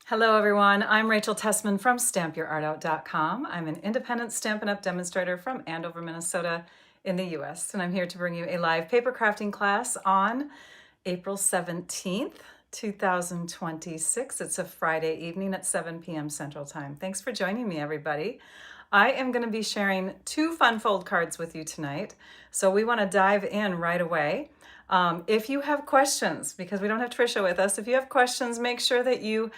Hello everyone, I'm Rachel Tessman from StampYourArtOut.com. I'm an independent Stampin' Up! Demonstrator from Andover, Minnesota in the US, and I'm here to bring you a live paper crafting class on April 17th, 2026. It's a Friday evening at 7 p.m. Central Time. Thanks for joining me, everybody. I am going to be sharing 2 fun fold cards with you tonight, so we want to dive in right away. If you have questions, because we don't have Trisha with us, if you have questions, make sure that you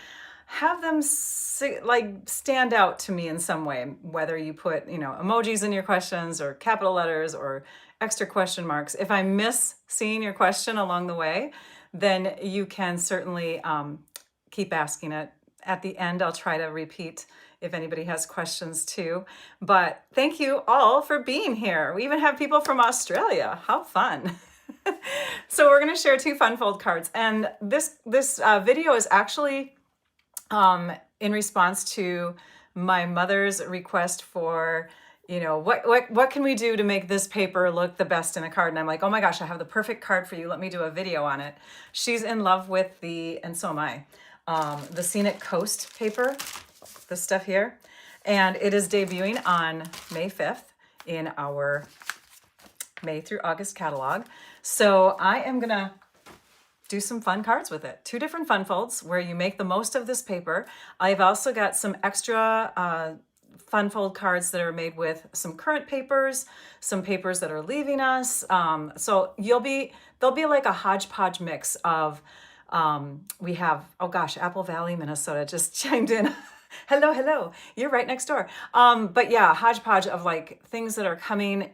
have them stand out to me in some way, whether you put, emojis in your questions or capital letters or extra question marks. If I miss seeing your question along the way, then you can certainly keep asking it. At the end, I'll try to repeat if anybody has questions too. But thank you all for being here. We even have people from Australia. How fun. So we're going to share 2 fun fold cards. And this video is actually in response to my mother's request for, what can we do to make this paper look the best in a card? And I'm like, oh my gosh, I have the perfect card for you. Let me do a video on it. She's in love with and so am I, the Scenic Coast paper, this stuff here. And it is debuting on May 5th in our May through August catalog. So I am gonna do some fun cards with it. 2 different fun folds where you make the most of this paper. I've also got some extra fun fold cards that are made with some current papers, some papers that are leaving us. So there'll be like a hodgepodge mix of, we have, oh gosh, Apple Valley, Minnesota just chimed in. Hello, you're right next door. But yeah, hodgepodge of like things that are coming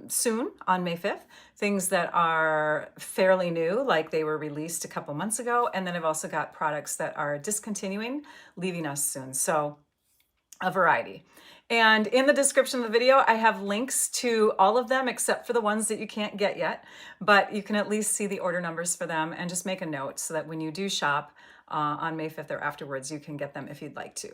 soon on May 5th, things that are fairly new, like they were released a couple months ago. And then I've also got products that are discontinuing, leaving us soon. So a variety. And in the description of the video, I have links to all of them except for the ones that you can't get yet, but you can at least see the order numbers for them and just make a note so that when you do shop on May 5th or afterwards, you can get them if you'd like to.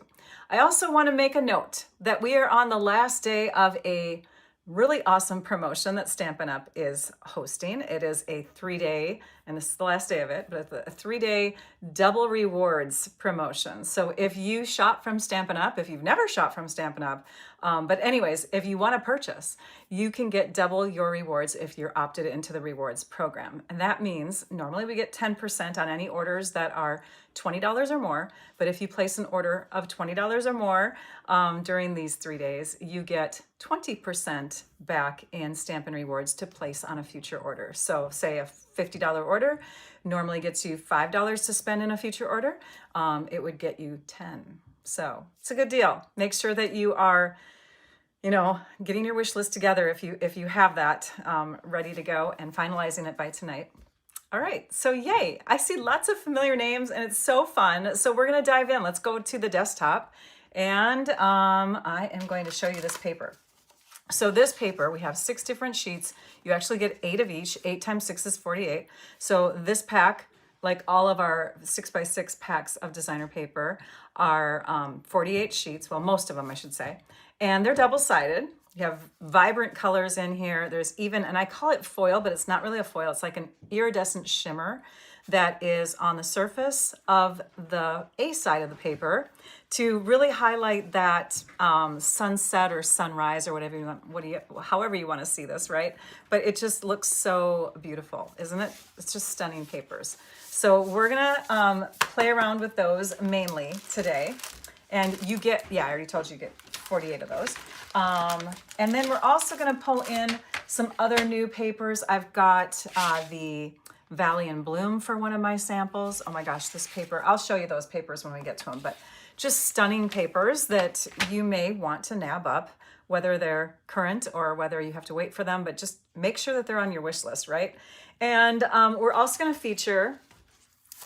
I also want to make a note that we are on the last day of a really awesome promotion that Stampin' Up! Is hosting. It is a 3-day, and this is the last day of it, but it's a 3-day double rewards promotion. So if you shop from Stampin' Up!, if you've never shopped from Stampin' Up!, but anyways, if you want to purchase, you can get double your rewards if you're opted into the rewards program. And that means normally we get 10% on any orders that are $20 or more, but if you place an order of $20 or more during these 3 days, you get 20% back in Stampin' Rewards to place on a future order. So say a $50 order normally gets you $5 to spend in a future order. It would get you 10. So it's a good deal. Make sure that you are, getting your wish list together if you have that ready to go and finalizing it by tonight. All right, so yay, I see lots of familiar names and it's so fun. So we're gonna dive in. Let's go to the desktop and I am going to show you this paper. So this paper, we have 6 different sheets. You actually get 8 of each. 8 times 6 is 48. So this pack, like all of our 6x6 packs of designer paper, are 48 sheets. Well, most of them, I should say. And they're double-sided. You have vibrant colors in here. There's even, and I call it foil, but it's not really a foil. It's like an iridescent shimmer that is on the surface of the A side of the paper to really highlight that sunset or sunrise or whatever you want, however you want to see this, right? But it just looks so beautiful, isn't it? It's just stunning papers. So we're gonna play around with those mainly today. And you get, I already told you get 48 of those. And then we're also gonna pull in some other new papers. I've got the Valley and Bloom for one of my samples. Oh my gosh, this paper, I'll show you those papers when we get to them, but just stunning papers that you may want to nab up, whether they're current or whether you have to wait for them, but just make sure that they're on your wish list, right? And we're also gonna feature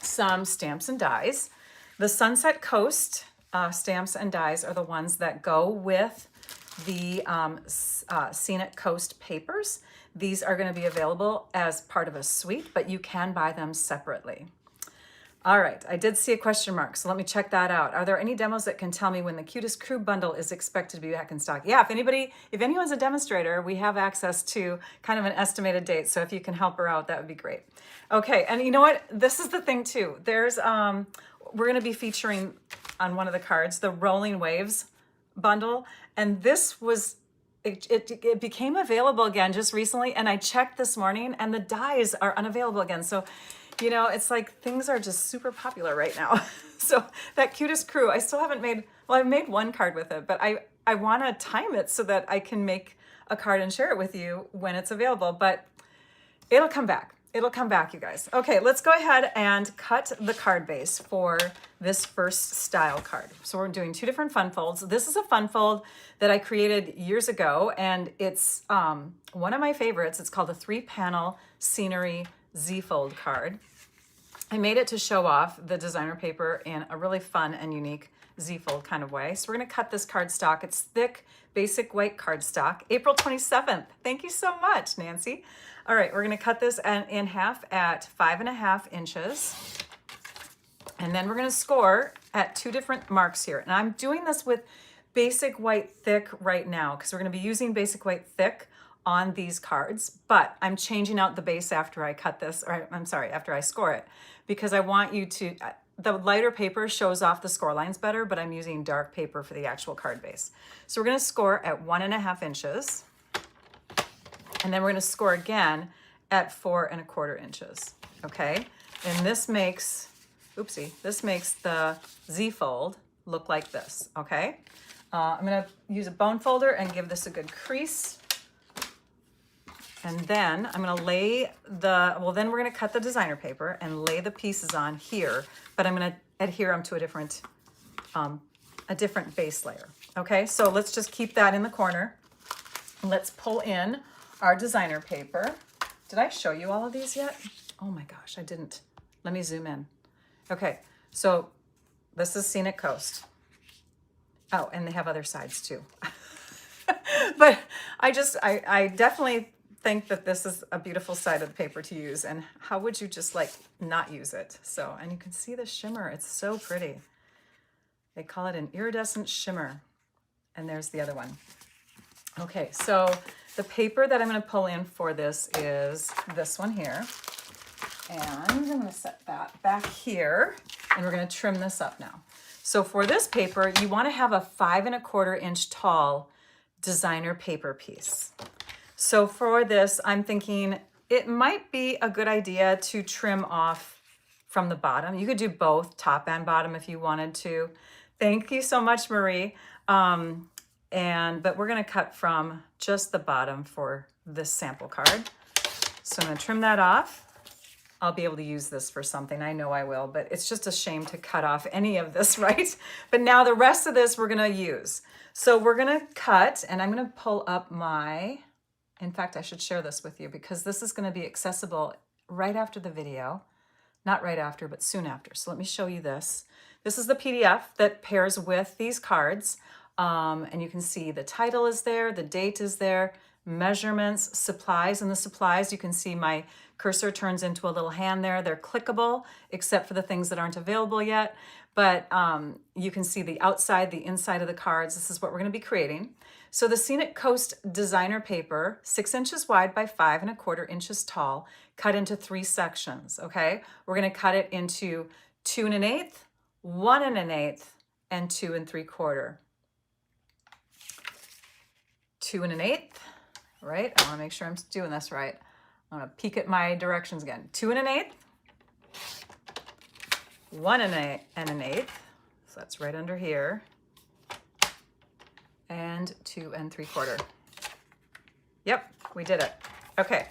some stamps and dies. The Sunset Coast stamps and dies are the ones that go with the Scenic Coast papers. These are going to be available as part of a suite, but you can buy them separately. All right, I did see a question mark, so let me check that out. Are there any demos that can tell me when the Cutest Crew bundle is expected to be back in stock? Yeah, if anyone's a demonstrator, we have access to kind of an estimated date, so if you can help her out, that would be great. Okay, and you know what? This is the thing too. There's we're going to be featuring on one of the cards, the Rolling Waves bundle. And this was, it became available again just recently. And I checked this morning and the dies are unavailable again. So, you know, it's like things are just super popular right now. So that Cutest Crew, I still haven't made, well, I've made one card with it, but I want to time it so that I can make a card and share it with you when it's available, but it'll come back. It'll come back, you guys. Okay, let's go ahead and cut the card base for this first style card. So we're doing 2 different fun folds. This is a fun fold that I created years ago, and it's one of my favorites. It's called a 3-panel scenery Z-fold card. I made it to show off the designer paper in a really fun and unique Z-fold kind of way. So we're gonna cut this cardstock. It's thick, basic white cardstock, April 27th. Thank you so much, Nancy. All right, we're gonna cut this in half at 5.5 inches. And then we're gonna score at 2 different marks here. And I'm doing this with basic white thick right now because we're gonna be using basic white thick on these cards, but I'm changing out the base after I cut this, or I'm sorry, after I score it, because I want you to, the lighter paper shows off the score lines better, but I'm using dark paper for the actual card base. So we're gonna score at 1.5 inches. And then we're gonna score again at 4.25 inches, okay? And this makes, oopsie, this makes the Z-fold look like this, okay? I'm gonna use a bone folder and give this a good crease. And then I'm gonna lay well, then we're gonna cut the designer paper and lay the pieces on here, but I'm gonna adhere them to a different base layer, okay? So let's just keep that in the corner. Let's pull in our designer paper. Did I show you all of these yet? Oh my gosh, I didn't. Let me zoom in. Okay, so this is Scenic Coast. Oh, and they have other sides too. But I definitely think that this is a beautiful side of the paper to use, and how would you just like not use it? So, and you can see the shimmer, it's so pretty. They call it an iridescent shimmer. And there's the other one. Okay, so the paper that I'm going to pull in for this is this one here. And I'm going to set that back here, and we're going to trim this up now. So for this paper, you want to have a 5.25 inch tall designer paper piece. So for this, I'm thinking it might be a good idea to trim off from the bottom. You could do both, top and bottom, if you wanted to. Thank you so much, Marie. But we're gonna cut from just the bottom for this sample card. So I'm gonna trim that off. I'll be able to use this for something, I know I will, but it's just a shame to cut off any of this, right? But now the rest of this we're gonna use. So we're gonna cut, and I'm gonna pull up in fact, I should share this with you because this is gonna be accessible right after the video. Not right after, but soon after. So let me show you this. This is the PDF that pairs with these cards. And you can see the title is there, the date is there, measurements, supplies, and the supplies, you can see my cursor turns into a little hand there. They're clickable, except for the things that aren't available yet. But you can see the outside, the inside of the cards. This is what we're gonna be creating. So the Scenic Coast designer paper, 6 inches wide by 5.25 inches tall, cut into 3 sections, okay? We're gonna cut it into 2 1/8, 1 1/8, and 2 3/4. 2 1/8, right? I wanna make sure I'm doing this right. I'm gonna peek at my directions again. 2 1/8, 1 1/8, so that's right under here, and 2 3/4. Yep, we did it. Okay,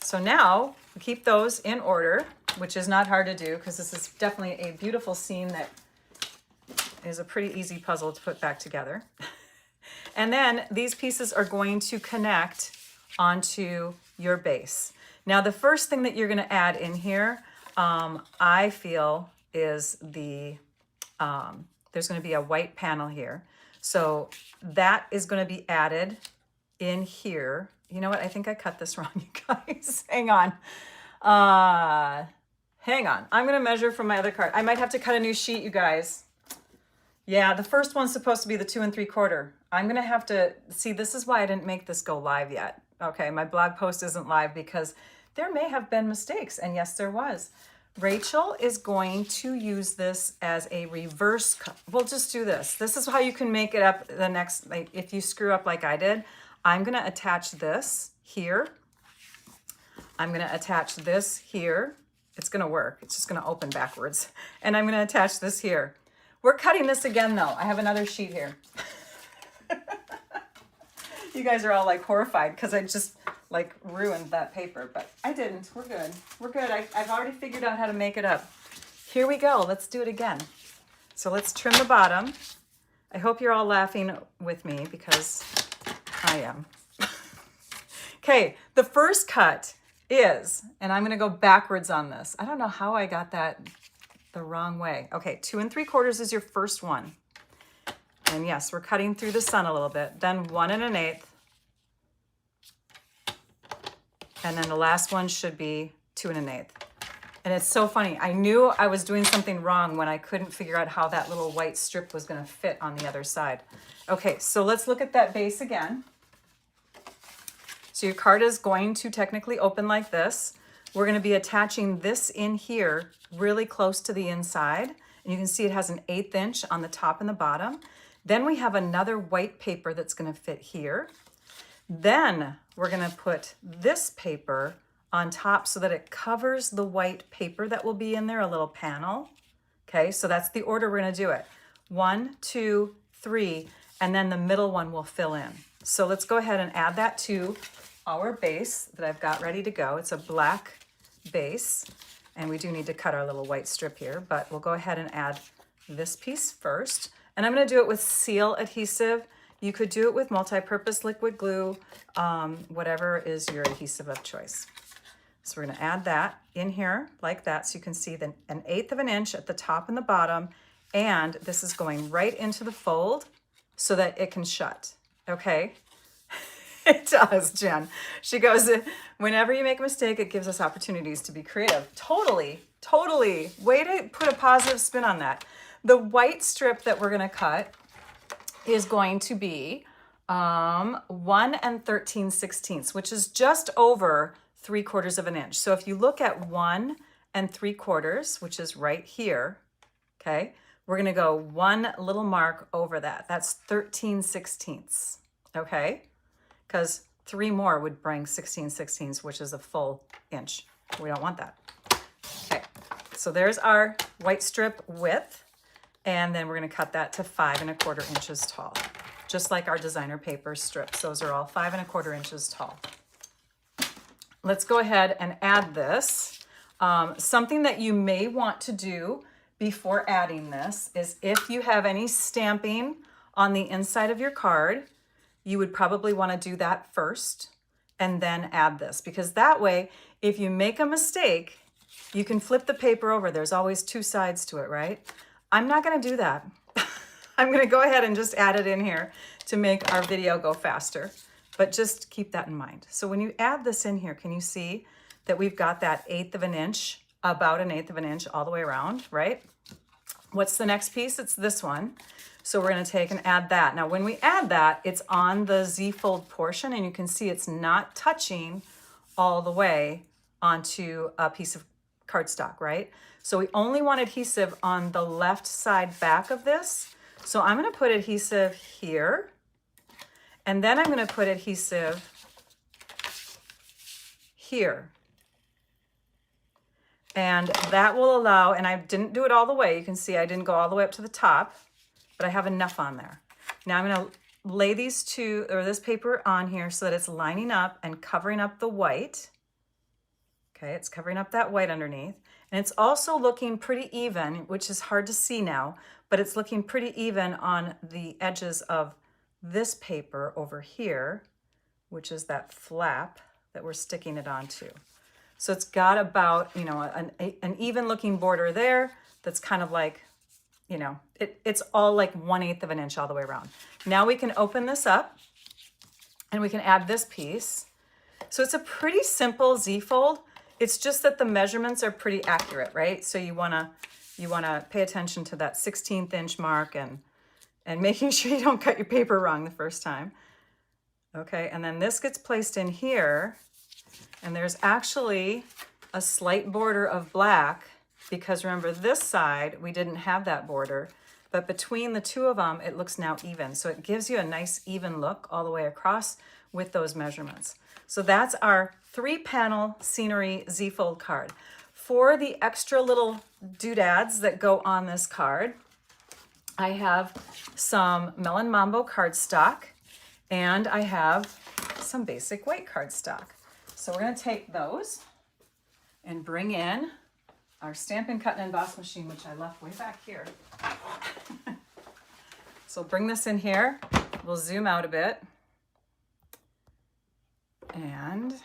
so now we keep those in order, which is not hard to do because this is definitely a beautiful scene that is a pretty easy puzzle to put back together. And then these pieces are going to connect onto your base. Now, the first thing that you're gonna add in here, I feel is there's gonna be a white panel here. So that is gonna be added in here. You know what, I think I cut this wrong, you guys. Hang on. Hang on, I'm gonna measure from my other card. I might have to cut a new sheet, you guys. Yeah, the first one's supposed to be the 2 3/4. I'm gonna have to, see, this is why I didn't make this go live yet. Okay, my blog post isn't live because there may have been mistakes, and yes, there was. Rachel is going to use this as a reverse cut. We'll just do this. This is how you can make it up the next, like if you screw up like I did. I'm gonna attach this here. I'm gonna attach this here. It's gonna work. It's just gonna open backwards. And I'm gonna attach this here. We're cutting this again though. I have another sheet here. You guys are all like horrified because I just like ruined that paper, but I didn't. We're good. We're good. I've already figured out how to make it up. Here we go. Let's do it again. So let's trim the bottom. I hope you're all laughing with me because I am. Okay, the first cut is, and I'm going to go backwards on this. I don't know how I got that the wrong way. Okay, 2 3/4 is your first one. And yes, we're cutting through the sun a little bit. Then 1 1/8. And then the last one should be 2 1/8. And it's so funny. I knew I was doing something wrong when I couldn't figure out how that little white strip was going to fit on the other side. Okay, so let's look at that base again. So your card is going to technically open like this. We're going to be attaching this in here really close to the inside. And you can see it has an 1/8 inch on the top and the bottom. Then we have another white paper that's going to fit here. Then we're going to put this paper on top so that it covers the white paper that will be in there, a little panel. Okay, so that's the order we're going to do it. 1, 2, 3, and then the middle one will fill in. So let's go ahead and add that to our base that I've got ready to go. It's a black base, and we do need to cut our little white strip here, but we'll go ahead and add this piece first. And I'm going to do it with seal adhesive. You could do it with multi-purpose liquid glue, whatever is your adhesive of choice. So we're going to add that in here like that, so you can see an 1/8 inch at the top and the bottom, and this is going right into the fold so that it can shut. Okay? It does, Jen. She goes, whenever you make a mistake, it gives us opportunities to be creative. Totally, totally. Way to put a positive spin on that. The white strip that we're going to cut is going to be 1 13/16, which is just over 3/4 inch. So if you look at 1 3/4, which is right here, okay, we're going to go one little mark over that. That's 13/16, okay? Because 3 more would bring 16/16, which is a full inch. We don't want that. Okay, so there's our white strip width. And then we're going to cut that to 5 1/4 inches tall, just like our designer paper strips. Those are all 5 1/4 inches tall. Let's go ahead and add this. Something that you may want to do before adding this is if you have any stamping on the inside of your card, you would probably want to do that first and then add this, because that way, if you make a mistake, you can flip the paper over. There's always 2 sides to it, right? I'm not going to do that. I'm going to go ahead and just add it in here to make our video go faster. But just keep that in mind. So when you add this in here, can you see that we've got that 1/8 inch, about an 1/8 inch all the way around, right? What's the next piece? It's this one. So we're going to take and add that. Now when we add that, it's on the Z-fold portion, and you can see it's not touching all the way onto a piece of cardstock, right? So we only want adhesive on the left side back of this. So I'm going to put adhesive here, and then I'm going to put adhesive here. And that will allow, and I didn't do it all the way. You can see I didn't go all the way up to the top, but I have enough on there. Now I'm going to lay these two, or this paper on here so that it's lining up and covering up the white. Okay, it's covering up that white underneath. And it's also looking pretty even, which is hard to see now, but it's looking pretty even on the edges of this paper over here, which is that flap that we're sticking it onto. So it's got about, you know, an even looking border there that's kind of like, you know, it's all like 1/8 inch all the way around. Now we can open this up and we can add this piece. So it's a pretty simple Z-fold. It's just that the measurements are pretty accurate, right? So you wanna pay attention to that 16th inch mark and making sure you don't cut your paper wrong the first time. Okay, and then this gets placed in here, and there's actually a slight border of black because remember this side, we didn't have that border, but between the two of them, it looks now even. So it gives you a nice even look all the way across with those measurements. So that's our 3-panel scenery Z-fold card. For the extra little doodads that go on this card, I have some Melon Mambo cardstock, and I have some basic white cardstock. So we're gonna take those and bring in our Stampin' Cut and Emboss machine, which I left way back here. So bring this in here. We'll zoom out a bit. And,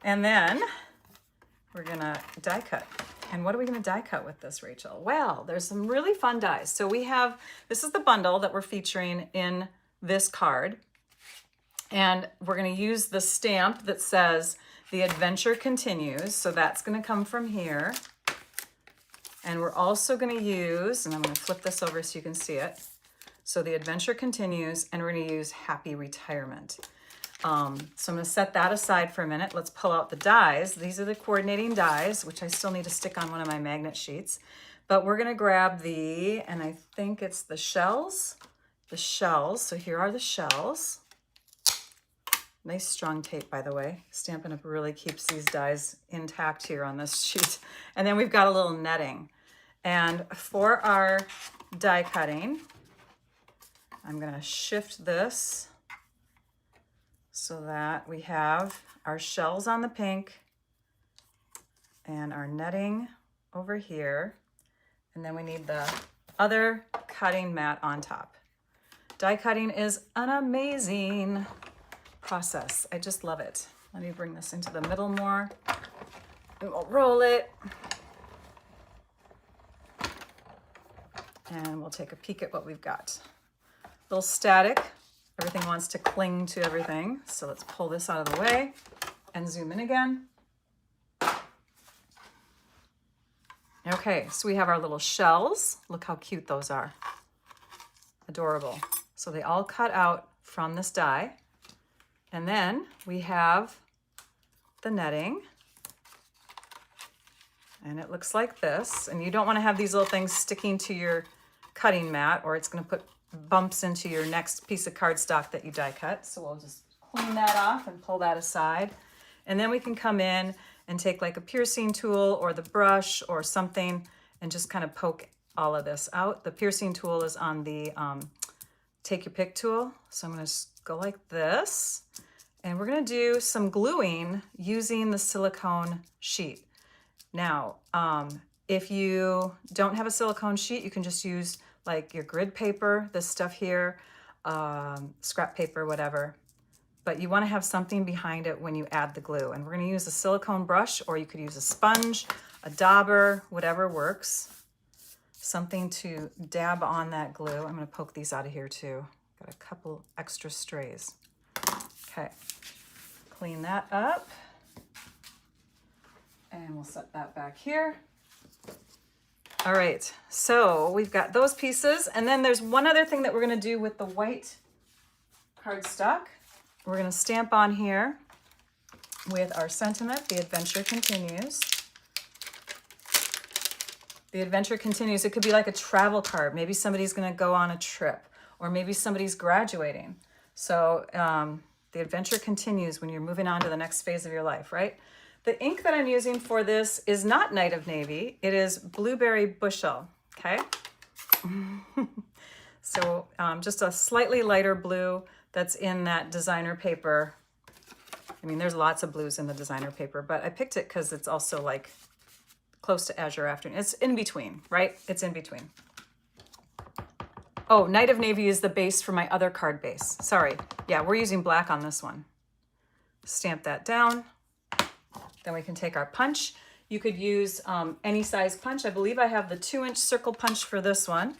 and then we're gonna die cut. And what are we gonna die cut with this, Rachel? Well, there's some really fun dies. So we have, this is the bundle that we're featuring in this card. And we're gonna use the stamp that says, "The Adventure Continues." So that's gonna come from here. And we're also gonna use, and I'm gonna flip this over so you can see it. So "The Adventure Continues," and we're gonna use "Happy Retirement." So I'm gonna set that aside for a minute. Let's pull out the dies. These are the coordinating dies, which I still need to stick on one of my magnet sheets. But we're gonna grab the, and I think it's the shells. The shells, so here are the shells. Nice strong tape, by the way. Stampin' Up! Really keeps these dies intact here on this sheet. And then we've got a little netting. And for our die cutting, I'm gonna shift this so that we have our shells on the pink and our netting over here. And then we need the other cutting mat on top. Die cutting is an amazing process. I just love it. Let me bring this into the middle more and we'll roll it. And we'll take a peek at what we've got. A little static. Everything wants to cling to everything. So let's pull this out of the way and zoom in again. Okay, so we have our little shells. Look how cute those are. Adorable. So they all cut out from this die. And then we have the netting. And it looks like this. And you don't want to have these little things sticking to your cutting mat, or it's going to put bumps into your next piece of cardstock that you die cut. So we'll just clean that off and pull that aside. And then we can come in and take like a piercing tool or the brush or something and just kind of poke all of this out. The piercing tool is on the take your pick tool. So I'm going to go like this. And we're going to do some gluing using the silicone sheet. Now, if you don't have a silicone sheet, you can just use like your grid paper, this stuff here, scrap paper, whatever. But you want to have something behind it when you add the glue. And we're going to use a silicone brush, or you could use a sponge, a dauber, whatever works. Something to dab on that glue. I'm going to poke these out of here too. Got a couple extra strays. Okay, clean that up. And we'll set that back here. All right, so we've got those pieces. And then there's one other thing that we're gonna do with the white cardstock. We're gonna stamp on here with our sentiment, "The Adventure Continues." The adventure continues. It could be like a travel card. Maybe somebody's gonna go on a trip, or maybe somebody's graduating. So the adventure continues when you're moving on to the next phase of your life, right? The ink that I'm using for this is not Night of Navy. It is Blueberry Bushel, okay? So just a slightly lighter blue that's in that designer paper. I mean, there's lots of blues in the designer paper, but I picked it because it's also like close to Azure Afternoon. It's in between, right? It's in between. Oh, Night of Navy is the base for my other card base. Sorry. Yeah, we're using black on this one. Stamp that down. Then we can take our punch. You could use any size punch. I believe I have the 2-inch circle punch for this one.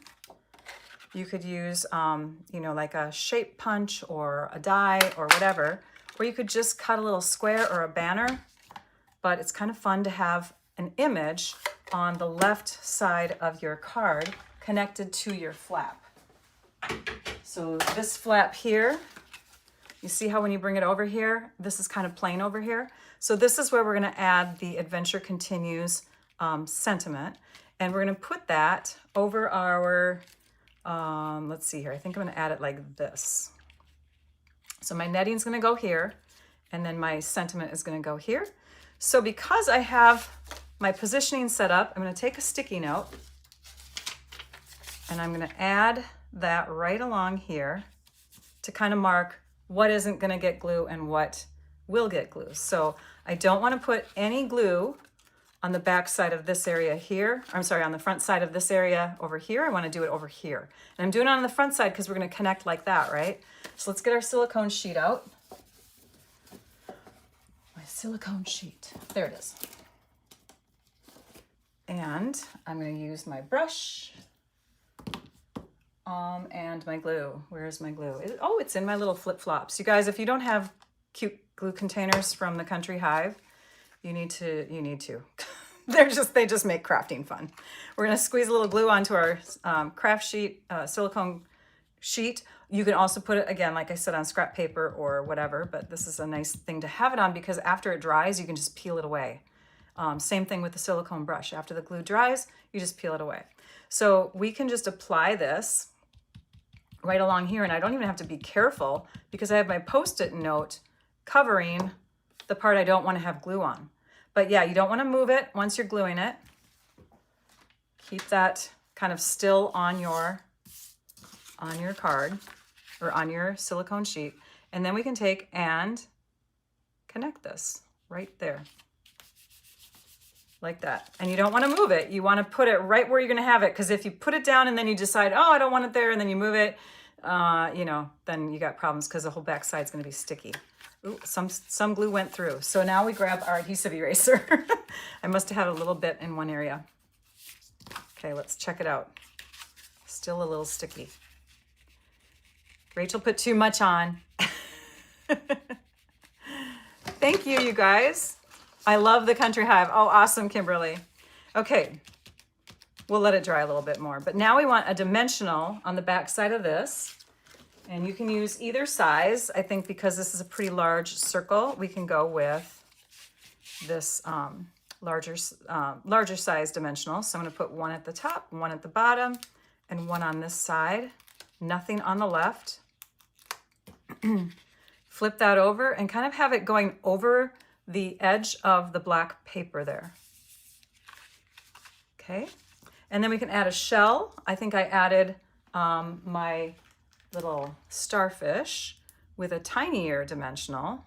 You could use, you know, like a shape punch or a die or whatever. Or you could just cut a little square or a banner. But it's kind of fun to have an image on the left side of your card connected to your flap. So this flap here, you see how when you bring it over here, this is kind of plain over here. So this is where we're going to add the Adventure Continues sentiment. And we're going to put that over our, let's see here. I think I'm going to add it like this. So my netting's going to go here, and then my sentiment is going to go here. So because I have my positioning set up, I'm going to take a sticky note, and I'm going to add that right along here to kind of mark what isn't going to get glue and what will get glue. So I don't want to put any glue on the back side of this area here. I'm sorry, on the front side of this area over here. I want to do it over here. And I'm doing it on the front side because we're going to connect like that, right? So let's get our silicone sheet out. My silicone sheet. There it is. And I'm going to use my brush and my glue. Where's my glue? Oh, it's in my little flip-flops. You guys, if you don't have cute glue containers from the Country Hive, you need to. They just make crafting fun. We're going to squeeze a little glue onto our craft sheet, silicone sheet. You can also put it, again, like I said, on scrap paper or whatever, but this is a nice thing to have it on because after it dries, you can just peel it away. Same thing with the silicone brush. After the glue dries, you just peel it away. So we can just apply this right along here, and I don't even have to be careful because I have my Post-it note covering the part I don't want to have glue on. But yeah, you don't want to move it once you're gluing it. Keep that kind of still on your card or on your silicone sheet. And then we can take and connect this right there. Like that. And you don't want to move it. You want to put it right where you're going to have it. Because if you put it down and then you decide, oh, I don't want it there, and then you move it, then you got problems because the whole back side's going to be sticky. Ooh, some glue went through. So now we grab our adhesive eraser. I must have had a little bit in one area. Okay, let's check it out. Still a little sticky. Rachel put too much on. Thank you, you guys. I love the Country Hive. Oh, awesome, Kimberly. Okay, we'll let it dry a little bit more. But now we want a dimensional on the back side of this. And you can use either size. I think because this is a pretty large circle, we can go with this larger size dimensional. So I'm going to put one at the top, one at the bottom, and one on this side. Nothing on the left. Flip that over and kind of have it going over the edge of the black paper there. Okay, and then we can add a shell. I think I added my little starfish with a tinier dimensional,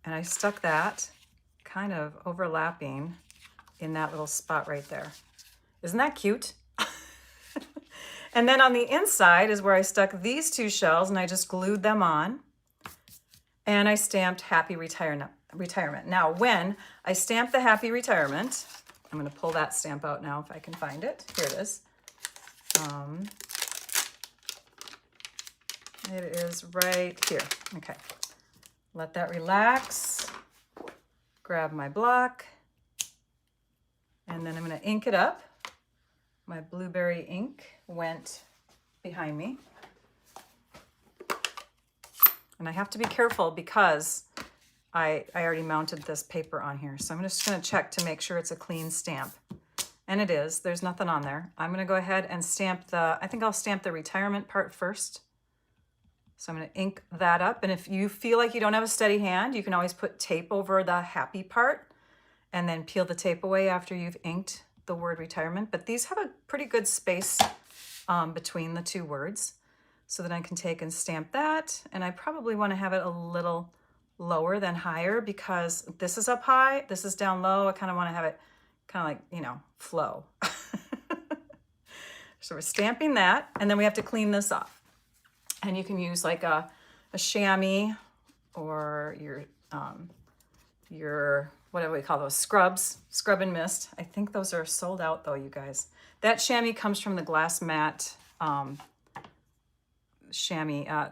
and I stuck that kind of overlapping in that little spot right there. Isn't that cute? And then on the inside is where I stuck these two shells, and I just glued them on, and I stamped Happy Retirement. Now, when I stamp the Happy Retirement, I'm going to pull that stamp out now if I can find it. Here it is. It is right here. Okay. Let that relax. Grab my block. And then I'm going to ink it up. My blueberry ink went behind me. And I have to be careful because I already mounted this paper on here. So I'm just going to check to make sure it's a clean stamp. And it is. There's nothing on there. I'm going to go ahead and stamp I think I'll stamp the retirement part first. So I'm going to ink that up. And if you feel like you don't have a steady hand, you can always put tape over the happy part and then peel the tape away after you've inked the word retirement. But these have a pretty good space between the two words. So that I can take and stamp that. And I probably want to have it a little lower than higher because this is up high, this is down low. I kind of want to have it kind of like, flow. So we're stamping that, and then we have to clean this off. And you can use like a chamois or your what do we call those, scrubs, scrub and mist. I think those are sold out though, you guys. That chamois comes from the glass mat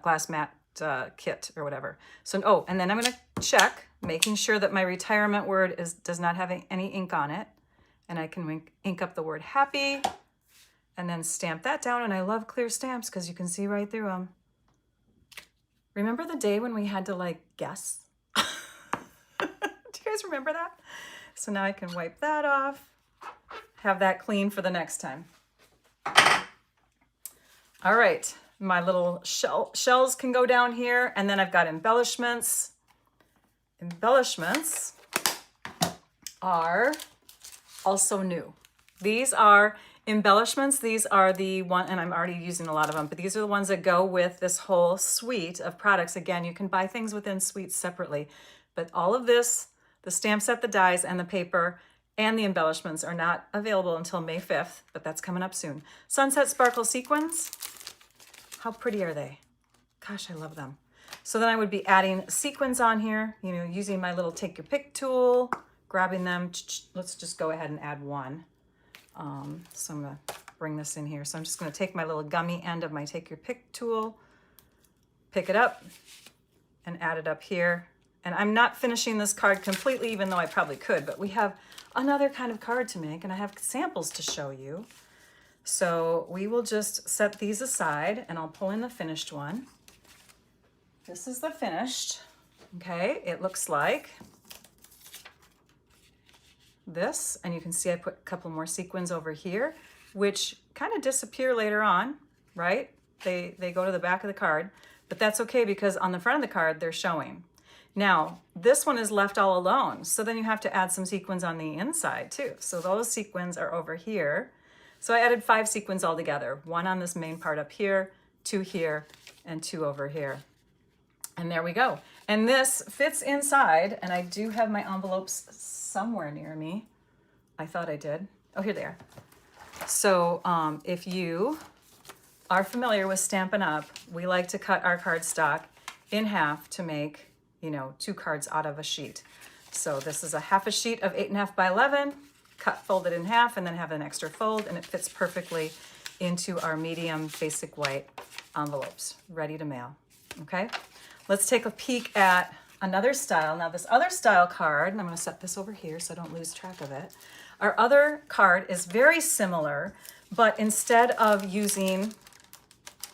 glass mat kit or whatever. So, and then I'm going to check, making sure that my retirement word does not have any ink on it. And I can ink up the word happy and then stamp that down. And I love clear stamps because you can see right through them. Remember the day when we had to guess? guys remember that? So now I can wipe that off, have that clean for the next time. All right, my little shells can go down here, and then I've got embellishments. Embellishments are also new. These are embellishments. These are the one, and I'm already using a lot of them, but these are the ones that go with this whole suite of products. Again, you can buy things within suites separately, but all of this, the stamp set, the dies, and the paper, and the embellishments are not available until May 5th, but that's coming up soon. Sunset Sparkle Sequins. How pretty are they? Gosh, I love them. So then I would be adding sequins on here, you know, using my little take your pick tool, grabbing them. Let's just go ahead and add one. So I'm gonna bring this in here. So I'm just gonna take my little gummy end of my take your pick tool, pick it up and add it up here. And I'm not finishing this card completely, even though I probably could, but we have another kind of card to make and I have samples to show you. So we will just set these aside and I'll pull in the finished one. This is the finished, okay? It looks like this, and you can see I put a couple more sequins over here, which kind of disappear later on, right? They go to the back of the card, but that's okay because on the front of the card, they're showing. Now, this one is left all alone, so then you have to add some sequins on the inside too. So those sequins are over here. So I added 5 sequins all together, 1 on this main part up here, 2 here, and 2 over here. And there we go. And this fits inside, and I do have my envelopes somewhere near me. I thought I did. Oh, here they are. So if you are familiar with Stampin' Up, we like to cut our cardstock in half to make, you know, 2 cards out of a sheet. So this is a half a sheet of 8.5 by 11, cut, folded in half, and then have an extra fold, and it fits perfectly into our medium basic white envelopes, ready to mail, okay? Let's take a peek at another style. Now this other style card, and I'm gonna set this over here so I don't lose track of it. Our other card is very similar, but instead of using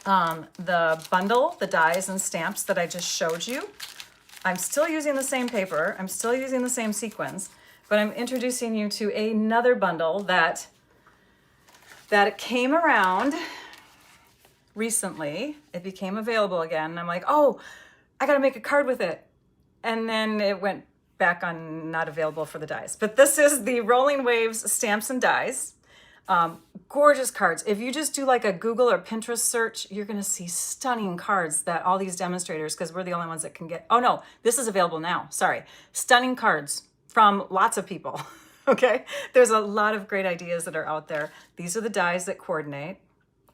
the bundle, the dies and stamps that I just showed you, I'm still using the same paper, I'm still using the same sequins, but I'm introducing you to another bundle that came around recently. It became available again, and I'm like, oh, I gotta make a card with it. And then it went back on not available for the dies. But this is the Rolling Waves Stamps and Dies. Gorgeous cards. If you just do like a Google or Pinterest search, you're gonna see stunning cards that all these demonstrators, because we're the only ones that can get, oh no, this is available now, sorry. Stunning cards from lots of people, okay? There's a lot of great ideas that are out there. These are the dies that coordinate.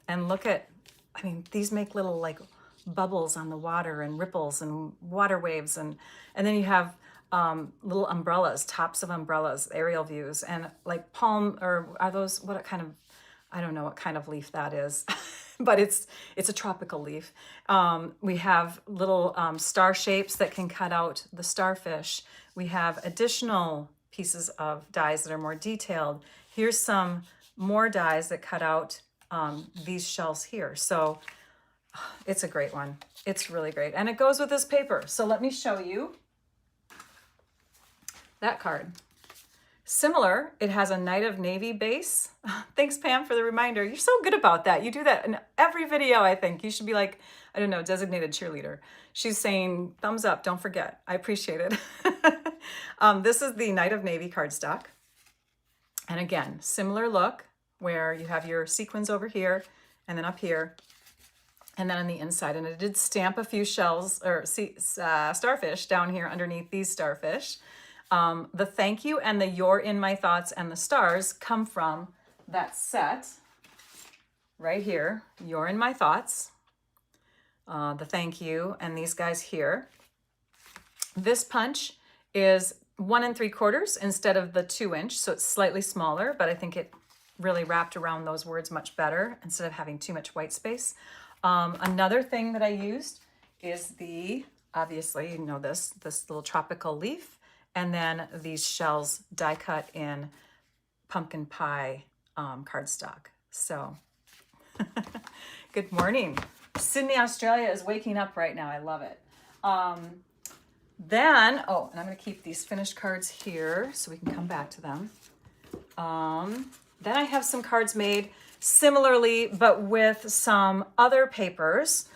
And look at, I mean, these make little like bubbles on the water and ripples and water waves. And then you have little umbrellas, tops of umbrellas, aerial views, and like palm, or are those, what kind of, I don't know what kind of leaf that is, but it's a tropical leaf. We have little star shapes that can cut out the starfish. We have additional pieces of dies that are more detailed. Here's some more dies that cut out these shells here. So it's a great one. It's really great. And it goes with this paper. So let me show you that card. Similar, it has a Night of Navy base. Thanks, Pam, for the reminder. You're so good about that. You do that in every video, I think. You should be like, I don't know, designated cheerleader. She's saying, thumbs up, don't forget. I appreciate it. This is the Night of Navy cardstock. And again, similar look where you have your sequins over here and then up here and then on the inside. And I did stamp a few shells or starfish down here underneath these starfish. The thank you and the you're in my thoughts and the stars come from that set right here. You're in my thoughts, the thank you, and these guys here. This punch is 1 3/4 instead of the 2-inch, so it's slightly smaller, but I think it really wrapped around those words much better instead of having too much white space. Another thing that I used is the, obviously, you know this little tropical leaf, and then these shells die cut in pumpkin pie cardstock. So, good morning. Sydney, Australia is waking up right now. I love it. Then, oh, and I'm going to keep these finished cards here so we can come back to them. Then I have some cards made similarly, but with some other papers.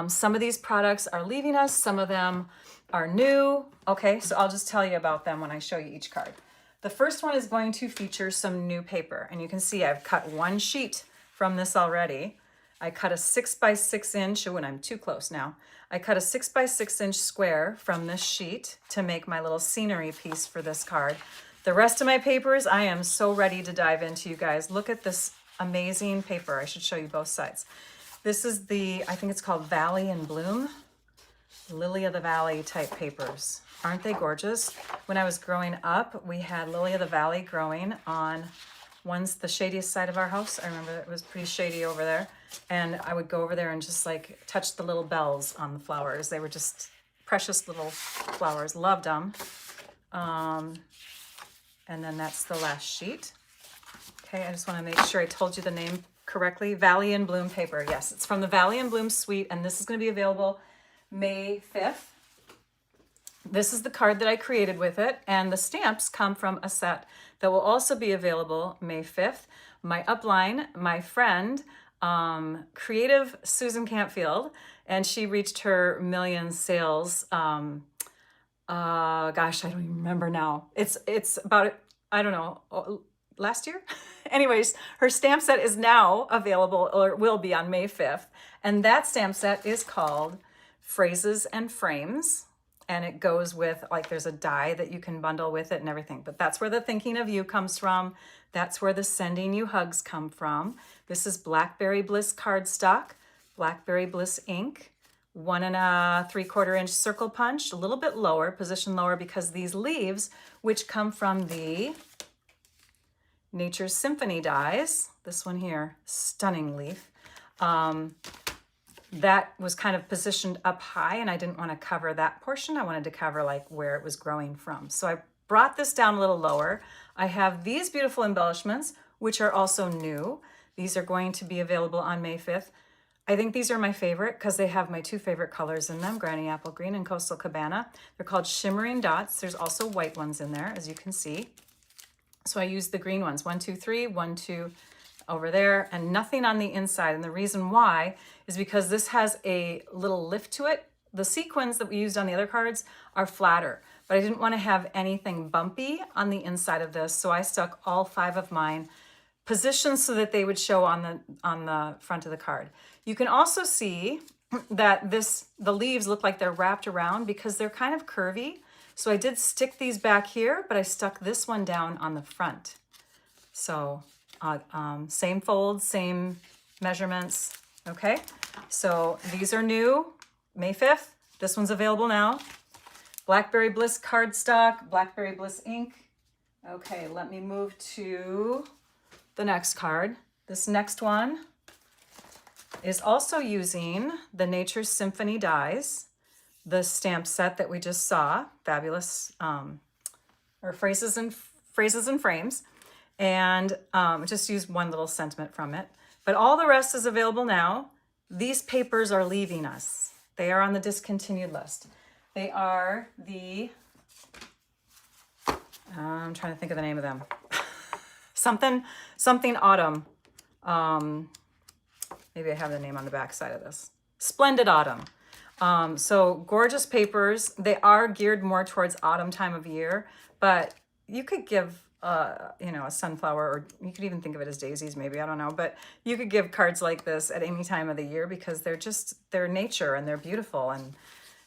Some of these products are leaving us. Some of them are new. Okay, so I'll just tell you about them when I show you each card. The first one is going to feature some new paper. And you can see I've cut one sheet from this already. I cut a 6x6 inch, oh, and I'm too close now. I cut a 6x6 inch square from this sheet to make my little scenery piece for this card. The rest of my papers, I am so ready to dive into, you guys. Look at this amazing paper. I should show you both sides. This is the, I think it's called Valley in Bloom, Lily of the Valley type papers. Aren't they gorgeous? When I was growing up, we had Lily of the Valley growing on the shadiest side of our house. I remember it was pretty shady over there. And I would go over there and just like touch the little bells on the flowers. They were just precious little flowers. Loved them. And then that's the last sheet. Okay, I just want to make sure I told you the name correctly. Valley in Bloom paper. Yes, it's from the Valley in Bloom suite, and this is going to be available May 5th. This is the card that I created with it, and the stamps come from a set that will also be available May 5th. My upline, my friend, creative Susan Campfield, and she reached her million sales. Gosh, I don't even remember now. It's about, I don't know, last year? Anyways, her stamp set is now available, or will be on May 5th. And that stamp set is called Phrases and Frames. And it goes with, like, there's a die that you can bundle with it and everything. But that's where the thinking of you comes from. That's where the sending you hugs come from. This is Blackberry Bliss cardstock, Blackberry Bliss ink. 1 3/4 inch circle punch, a little bit lower, position lower, because these leaves, which come from the Nature's Symphony dies, this one here, stunning leaf, that was kind of positioned up high, and I didn't want to cover that portion. I wanted to cover like where it was growing from. So I brought this down a little lower. I have these beautiful embellishments, which are also new. These are going to be available on May 5th. I think these are my favorite because they have my two favorite colors in them, Granny Apple Green and Coastal Cabana. They're called Shimmering Dots. There's also white ones in there, as you can see. So I used the green ones, 1, 2, 3, 1, 2 over there, and nothing on the inside. And the reason why is because this has a little lift to it. The sequins that we used on the other cards are flatter, but I didn't want to have anything bumpy on the inside of this. So I stuck all 5 of mine positioned so that they would show on the front of the card. You can also see that the leaves look like they're wrapped around because they're kind of curvy. So I did stick these back here, but I stuck this one down on the front. So same folds, same measurements. Okay, so these are new, May 5th. This one's available now. Blackberry Bliss cardstock, Blackberry Bliss ink. Okay, let me move to the next card. This next one is also using the Nature's Symphony dies, the stamp set that we just saw, fabulous, or phrases and frames, and just use one little sentiment from it. But all the rest is available now. These papers are leaving us. They are on the discontinued list. They are the, I'm trying to think of the name of them. something Autumn. Maybe I have the name on the back side of this. Splendid Autumn. So gorgeous papers. They are geared more towards autumn time of year, but you could give, a sunflower, or you could even think of it as daisies, maybe, I don't know, but you could give cards like this at any time of the year because they're nature and they're beautiful. And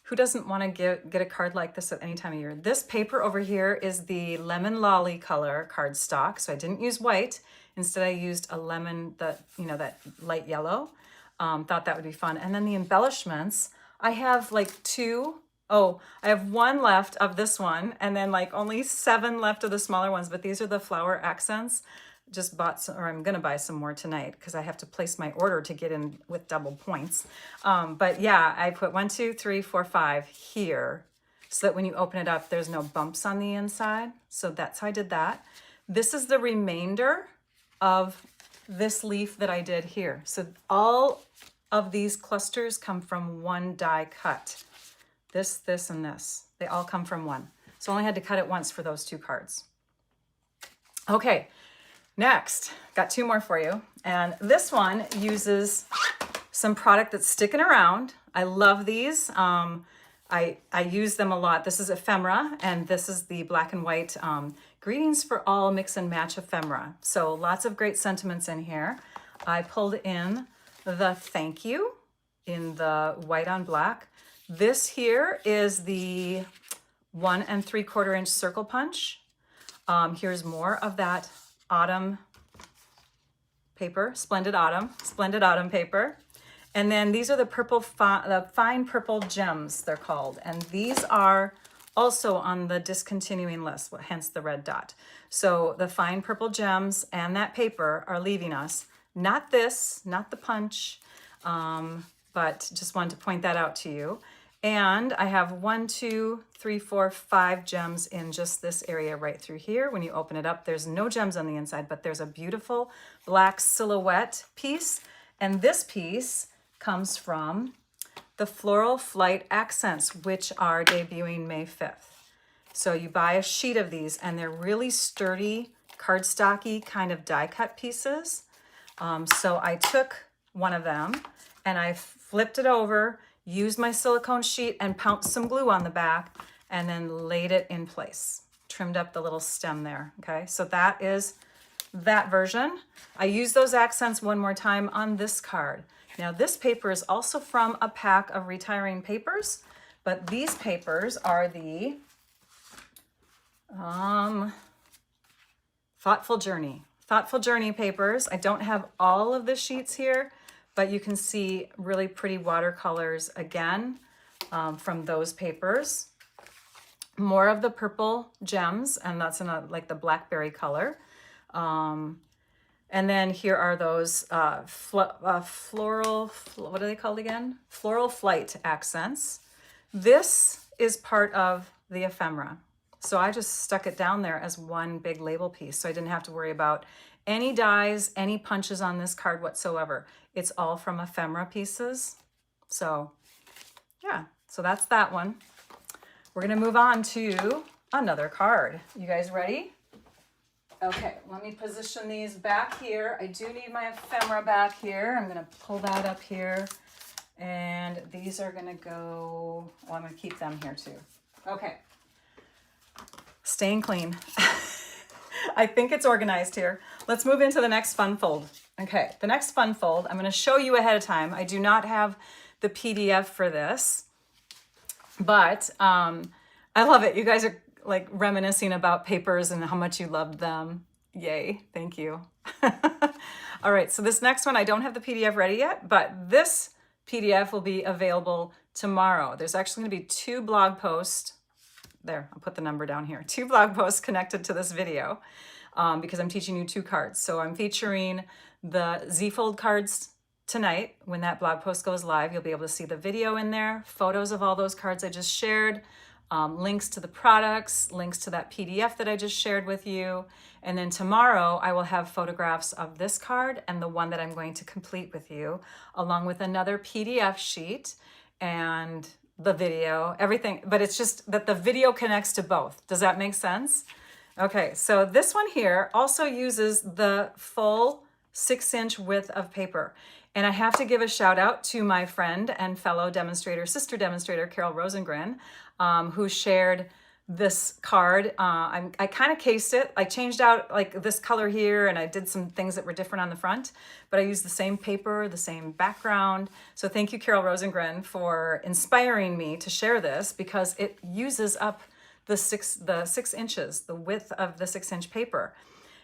who doesn't want to get a card like this at any time of year? This paper over here is the Lemon Lolly color cardstock. So I didn't use white. Instead, I used a lemon, that light yellow. Thought that would be fun. And then the embellishments, I have like I have 1 left of this one, and then like only 7 left of the smaller ones, but these are the flower accents. Just bought some, or I'm gonna buy some more tonight because I have to place my order to get in with double points. But yeah, I put 1, 2, 3, 4, 5 here so that when you open it up, there's no bumps on the inside. So that's how I did that. This is the remainder of this leaf that I did here. So all of these clusters come from one die cut. This, and this. They all come from one. So I only had to cut it once for those 2 cards. Okay, next, got 2 more for you. And this one uses some product that's sticking around. I love these. I use them a lot. This is ephemera, and this is the black and white Greetings for All Mix and Match ephemera. So lots of great sentiments in here. I pulled in the thank you in the white on black. This here is the 1 3/4 inch circle punch. Here's more of that autumn paper, Splendid Autumn paper. And then these are the the fine purple gems, they're called. And these are also on the discontinuing list, hence the red dot. So the fine purple gems and that paper are leaving us. Not this, not the punch, but just wanted to point that out to you. And I have 1, 2, 3, 4, 5 gems in just this area right through here. When you open it up, there's no gems on the inside, but there's a beautiful black silhouette piece. And this piece comes from the Floral Flight Accents, which are debuting May 5th. So you buy a sheet of these, and they're really sturdy, cardstocky kind of die cut pieces. So I took one of them and I flipped it over, used my silicone sheet and pounced some glue on the back, and then laid it in place. Trimmed up the little stem there, okay? So that is that version. I use those accents one more time on this card. Now this paper is also from a pack of retiring papers, but these papers are the Thoughtful Journey papers. I don't have all of the sheets here, but you can see really pretty watercolors again from those papers. More of the purple gems, and that's in like the blackberry color. And then here are those floral, what are they called again? Floral Flight Accents. This is part of the ephemera. So I just stuck it down there as one big label piece, so I didn't have to worry about any dies, any punches on this card whatsoever. It's all from ephemera pieces. So yeah, so that's that one. We're gonna move on to another card. You guys ready? Okay, let me position these back here. I do need my ephemera back here. I'm gonna pull that up here. And these are gonna go, well, I'm gonna keep them here too. Okay, staying clean. I think it's organized here. Let's move into the next fun fold. Okay, the next fun fold, I'm gonna show you ahead of time. I do not have the PDF for this, but I love it. You guys are like reminiscing about papers and how much you loved them. Yay, thank you. All right, so this next one, I don't have the PDF ready yet, but this PDF will be available tomorrow. There's actually gonna be 2 blog posts. There, I'll put the number down here. 2 blog posts connected to this video because I'm teaching you 2 cards. So I'm featuring the Z-fold cards tonight. When that blog post goes live, you'll be able to see the video in there, photos of all those cards I just shared, links to the products, links to that PDF that I just shared with you. And then tomorrow I will have photographs of this card and the one that I'm going to complete with you, along with another PDF sheet and the video, everything. But it's just that the video connects to both. Does that make sense? Okay, so this one here also uses the full 6-inch width of paper. And I have to give a shout out to my friend and fellow demonstrator, sister demonstrator, Carol Rosengren, who shared this card. I kind of cased it. I changed out like this color here, and I did some things that were different on the front, but I used the same paper, the same background. So thank you, Carol Rosengren, for inspiring me to share this, because it uses up the 6 inches, the width of the 6-inch paper.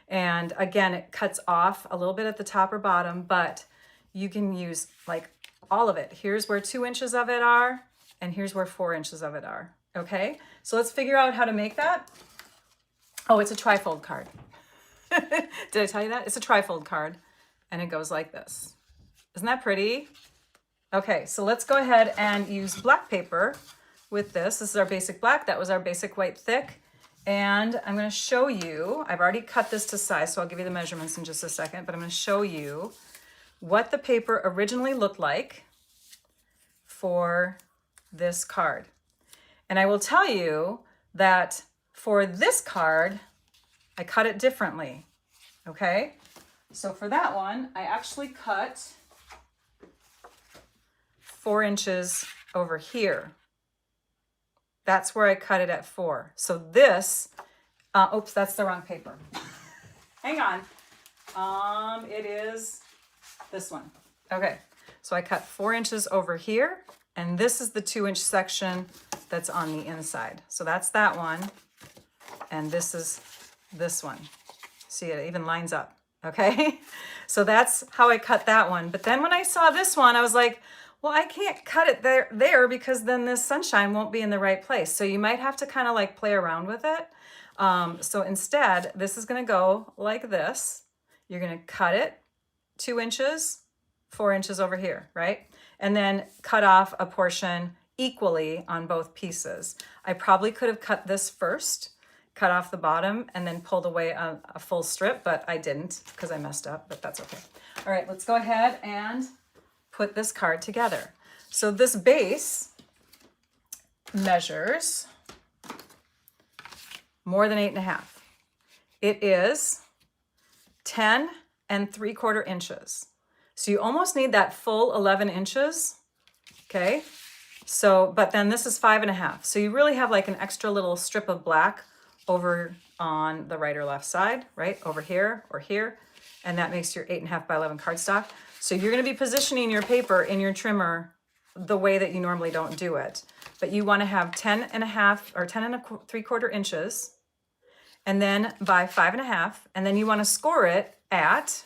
And again, it cuts off a little bit at the top or bottom, but you can use like all of it. Here's where 2 inches of it are, and here's where 4 inches of it are. Okay, so let's figure out how to make that. Oh, it's a trifold card. Did I tell you that? It's a trifold card, and it goes like this. Isn't that pretty? Okay, so let's go ahead and use black paper with this. This is our basic black. That was our basic white thick. And I'm going to show you, I've already cut this to size, so I'll give you the measurements in just a second, but I'm going to show you what the paper originally looked like for this card. And I will tell you that for this card, I cut it differently, okay? So for that one, I actually cut 4 inches over here. That's where I cut it at 4. So this, oops, that's the wrong paper. Hang on. It is this one. Okay, so I cut 4 inches over here, and this is the 2-inch section that's on the inside. So that's that one, and this is this one. See, it even lines up, okay? So that's how I cut that one. But then when I saw this one, I was like, well, I can't cut it there because then this sunshine won't be in the right place. So you might have to kind of like play around with it. So instead, this is gonna go like this. You're gonna cut it 2 inches, 4 inches over here, right? And then cut off a portion equally on both pieces. I probably could have cut this first, cut off the bottom, and then pulled away a full strip, but I didn't because I messed up, but that's okay. All right, let's go ahead and put this card together. So this base measures more than 8.5. It is 10 3/4 inches. So you almost need that full 11 inches, okay? So, but then this is 5.5. So you really have like an extra little strip of black over on the right or left side, right? Over here or here. And that makes your 8.5 by 11 cardstock. So you're gonna be positioning your paper in your trimmer the way that you normally don't do it. But you wanna have 10.5 or 10 3/4 inches, and then by 5.5, and then you wanna score it at,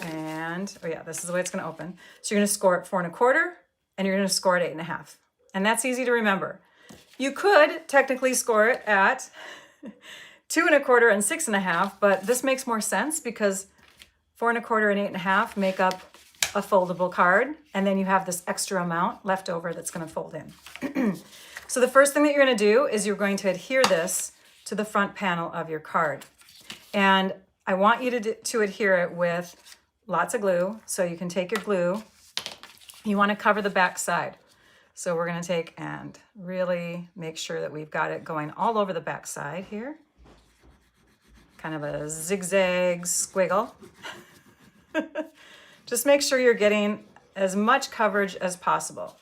and, oh yeah, this is the way it's gonna open. So you're gonna score at 4.25, and you're gonna score at 8.5. And that's easy to remember. You could technically score it at 2.25 and 6.5, but this makes more sense because 4.25 and 8.5 make up a foldable card, and then you have this extra amount left over that's gonna fold in. So the first thing that you're gonna do is you're going to adhere this to the front panel of your card. And I want you to adhere it with lots of glue. So you can take your glue. You wanna cover the back side. So we're gonna take and really make sure that we've got it going all over the back side here. Kind of a zigzag squiggle. Just make sure you're getting as much coverage as possible.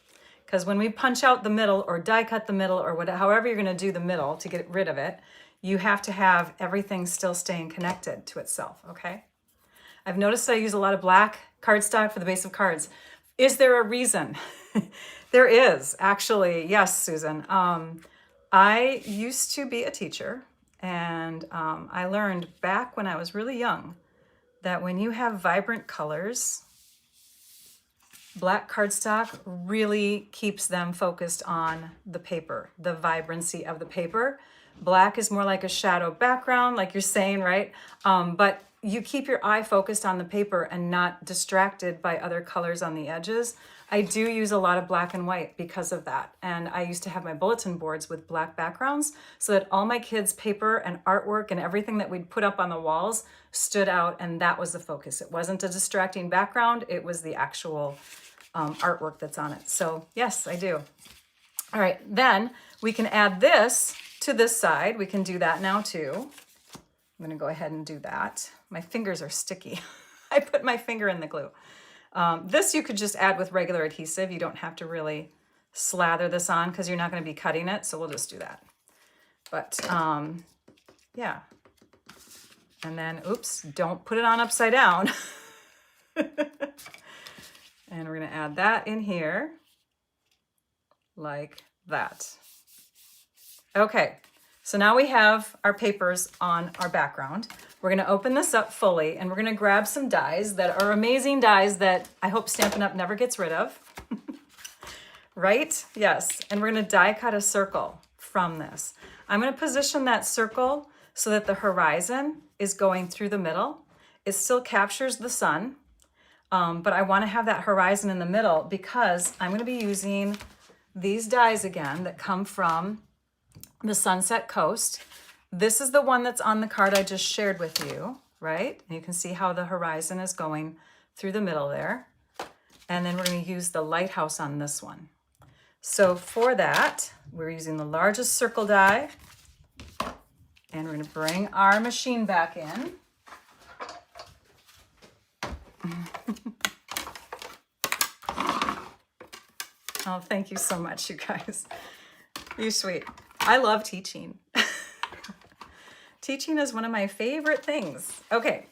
Because when we punch out the middle or die cut the middle or whatever, however you're gonna do the middle to get rid of it, you have to have everything still staying connected to itself, okay? I've noticed I use a lot of black cardstock for the base of cards. Is there a reason? There is, actually. Yes, Susan. I used to be a teacher, and I learned back when I was really young that when you have vibrant colors, black cardstock really keeps them focused on the paper, the vibrancy of the paper. Black is more like a shadow background, like you're saying, right? But you keep your eye focused on the paper and not distracted by other colors on the edges. I do use a lot of black and white because of that. And I used to have my bulletin boards with black backgrounds so that all my kids' paper and artwork and everything that we'd put up on the walls stood out, and that was the focus. It wasn't a distracting background, it was the actual artwork that's on it. So yes, I do. All right, then we can add this to this side. We can do that now too. I'm gonna go ahead and do that. My fingers are sticky. I put my finger in the glue. This you could just add with regular adhesive. You don't have to really slather this on because you're not going to be cutting it, so we'll just do that. But yeah. And then, oops, don't put it on upside down. And we're going to add that in here like that. Okay, so now we have our papers on our background. We're gonna open this up fully, and we're gonna grab some dies that are amazing dies that I hope Stampin' Up! Never gets rid of. Right? Yes, and we're gonna die cut a circle from this. I'm gonna position that circle so that the horizon is going through the middle. It still captures the sun, but I wanna have that horizon in the middle because I'm gonna be using these dies again that come from the Sunset Coast. This is the one that's on the card I just shared with you, right? And you can see how the horizon is going through the middle there. And then we're going to use the lighthouse on this one. So for that, we're using the largest circle die, and we're going to bring our machine back in. Oh, thank you so much, you guys. You're sweet. I love teaching. Teaching is one of my favorite things. Okay,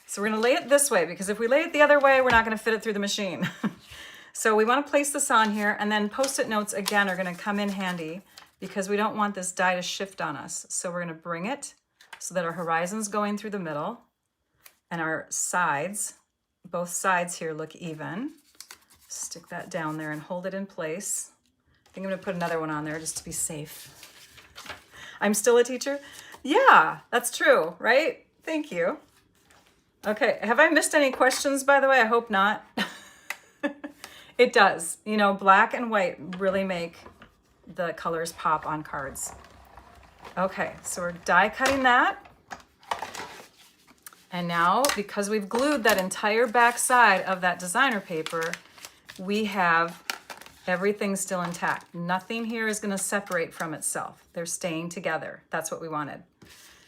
so we're going to lay it this way, because if we lay it the other way, we're not going to fit it through the machine. So we want to place this on here, and then Post-it notes again are going to come in handy because we don't want this die to shift on us. So we're going to bring it so that our horizon's going through the middle and our sides, both sides here, look even. Stick that down there and hold it in place. I think I'm going to put another one on there just to be safe. I'm still a teacher? Yeah, that's true, right? Thank you. Okay, have I missed any questions, by the way? I hope not. It does. You know, black and white really make the colors pop on cards. Okay, so we're die cutting that. And now, because we've glued that entire back side of that designer paper, we have everything still intact. Nothing here is going to separate from itself. They're staying together. That's what we wanted.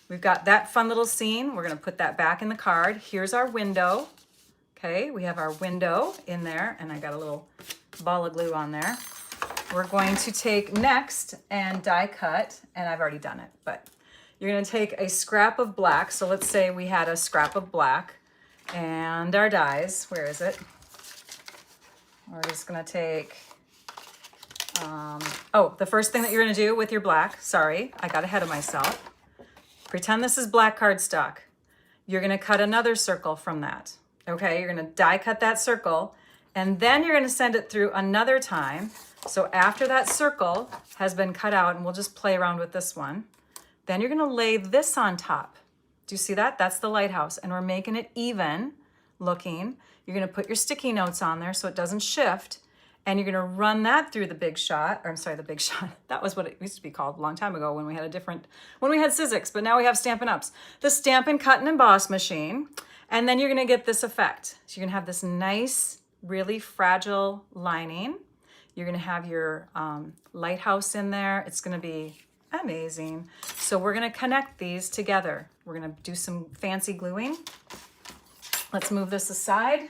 We've got that fun little scene. We're going to put that back in the card. Here's our window. Okay, we have our window in there, and I got a little ball of glue on there. We're going to take next and die cut, and I've already done it, but you're going to take a scrap of black. So let's say we had a scrap of black and our dies. Where is it? We're just going to take, the first thing that you're going to do with your black, sorry, I got ahead of myself. Pretend this is black cardstock. You're going to cut another circle from that. Okay, you're going to die cut that circle, and then you're going to send it through another time. So after that circle has been cut out, and we'll just play around with this one, then you're going to lay this on top. Do you see that? That's the lighthouse, and we're making it even looking. You're going to put your sticky notes on there so it doesn't shift, and you're going to run that through the Big Shot, or I'm sorry, the Big Shot. That was what it used to be called a long time ago when we had Scenics, but now we have Stampin' Ups. The Stampin' Cut and Emboss machine. And then you're going to get this effect. So you're going to have this nice, really fragile lining. You're going to have your lighthouse in there. It's going to be amazing. So we're going to connect these together. We're going to do some fancy gluing. Let's move this aside.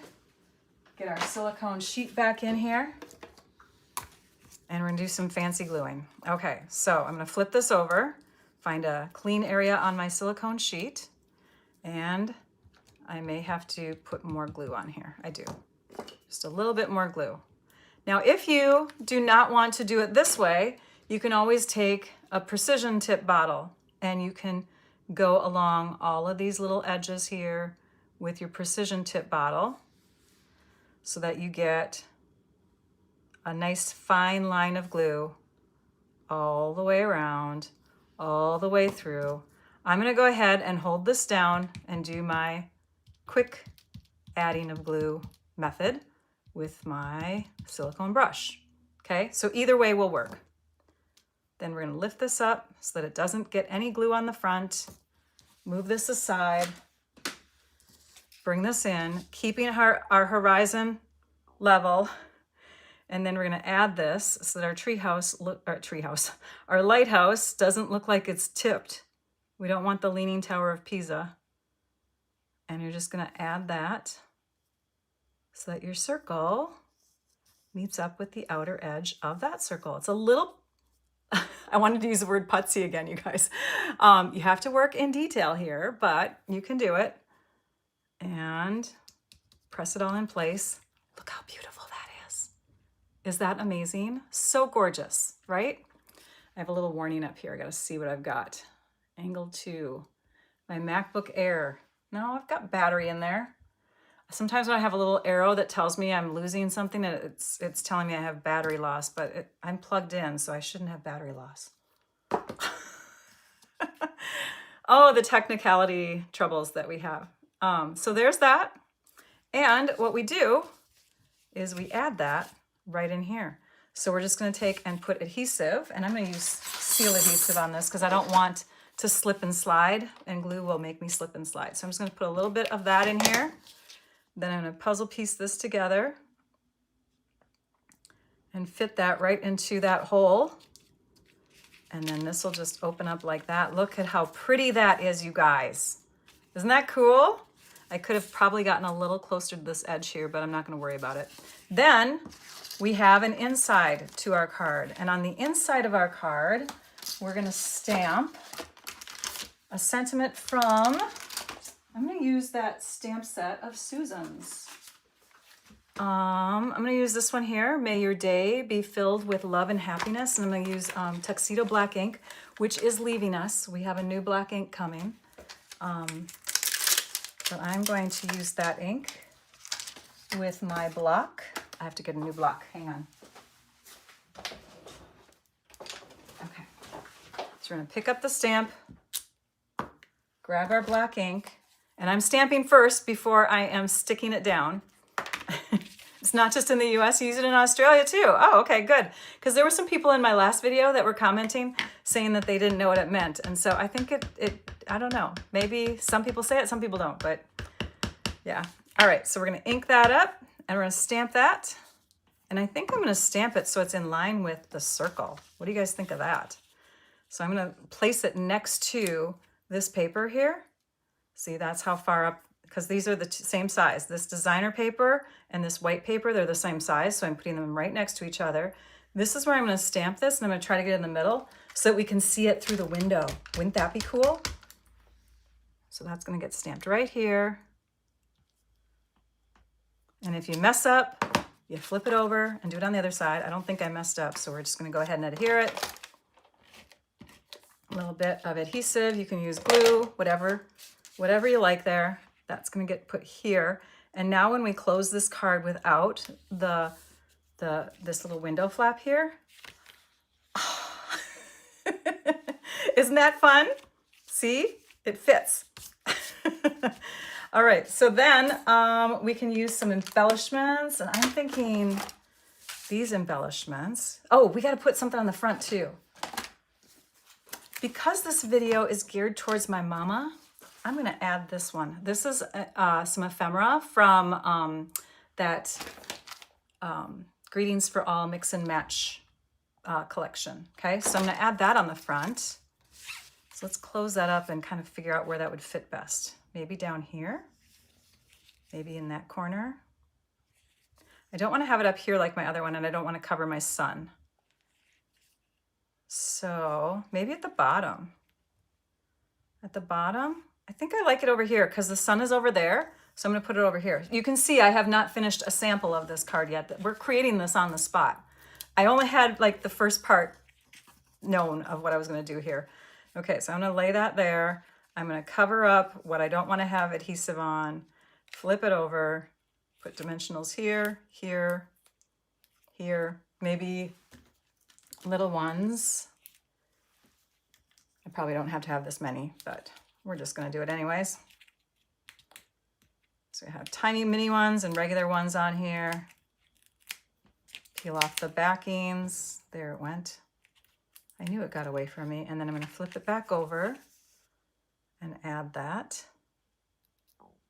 Get our silicone sheet back in here. And we're going to do some fancy gluing. Okay, so I'm going to flip this over, find a clean area on my silicone sheet, and I may have to put more glue on here. I do. Just a little bit more glue. Now, if you do not want to do it this way, you can always take a precision tip bottle and you can go along all of these little edges here with your precision tip bottle so that you get a nice fine line of glue all the way around, all the way through. I'm going to go ahead and hold this down and do my quick adding of glue method with my silicone brush. Okay, so either way will work. Then we're going to lift this up so that it doesn't get any glue on the front. Move this aside. Bring this in, keeping our horizon level. And then we're going to add this so that our lighthouse doesn't look like it's tipped. We don't want the Leaning Tower of Pisa. And you're just going to add that so that your circle meets up with the outer edge of that circle. It's a little, I wanted to use the word putsy again, you guys. You have to work in detail here, but you can do it. And press it all in place. Look how beautiful that is. Is that amazing? So gorgeous, right? I have a little warning up here. I got to see what I've got. Angle 2, my MacBook Air. No, I've got battery in there. Sometimes when I have a little arrow that tells me I'm losing something, it's telling me I have battery loss, but I'm plugged in, so I shouldn't have battery loss. Oh, the technicality troubles that we have. So there's that. And what we do is we add that right in here. So we're just going to take and put adhesive, and I'm going to use seal adhesive on this because I don't want to slip and slide, and glue will make me slip and slide. So I'm just going to put a little bit of that in here. Then I'm going to puzzle piece this together. and fit that right into that hole. And then this will just open up like that. Look at how pretty that is, you guys. Isn't that cool? I could have probably gotten a little closer to this edge here, but I'm not going to worry about it. Then we have an inside to our card. And on the inside of our card, we're going to stamp a sentiment from, I'm going to use that stamp set of Susan's. I'm going to use this one here. May your day be filled with love and happiness. And I'm going to use Tuxedo Black ink, which is leaving us. We have a new black ink coming. But I'm going to use that ink with my block. I have to get a new block. Hang on. Okay. So we're going to pick up the stamp, grab our black ink, and I'm stamping first before I am sticking it down. It's not just in the US, you use it in Australia too. Oh, okay, good. Because there were some people in my last video that were commenting saying that they didn't know what it meant. And so I think I don't know, maybe some people say it, some people don't, but yeah. All right, so we're gonna ink that up and we're gonna stamp that. And I think I'm gonna stamp it so it's in line with the circle. What do you guys think of that? So I'm gonna place it next to this paper here. See, that's how far up, because these are the same size. This designer paper and this white paper, they're the same size, so I'm putting them right next to each other. This is where I'm gonna stamp this, and I'm gonna try to get it in the middle so that we can see it through the window. Wouldn't that be cool? So that's gonna get stamped right here. And if you mess up, you flip it over and do it on the other side. I don't think I messed up, so we're just gonna go ahead and adhere it. A little bit of adhesive, you can use glue, whatever you like there. That's gonna get put here. And now when we close this card without this little window flap here, isn't that fun? See, it fits. All right, so then we can use some embellishments, and I'm thinking these embellishments. Oh, we gotta put something on the front too. Because this video is geared towards my mama, I'm gonna add this one. This is some ephemera from that Greetings for All Mix and Match collection. Okay, so I'm gonna add that on the front. So let's close that up and kind of figure out where that would fit best. Maybe down here, maybe in that corner. I don't wanna have it up here like my other one, and I don't wanna cover my sun. So maybe at the bottom. At the bottom, I think I like it over here because the sun is over there. So I'm gonna put it over here. You can see I have not finished a sample of this card yet. We're creating this on the spot. I only had like the first part known of what I was gonna do here. Okay, so I'm gonna lay that there. I'm gonna cover up what I don't wanna have adhesive on, flip it over, put dimensionals here, here, here, maybe little ones. I probably don't have to have this many, but we're just gonna do it anyways. So we have tiny mini ones and regular ones on here. Peel off the backings. There it went. I knew it got away from me. And then I'm gonna flip it back over and add that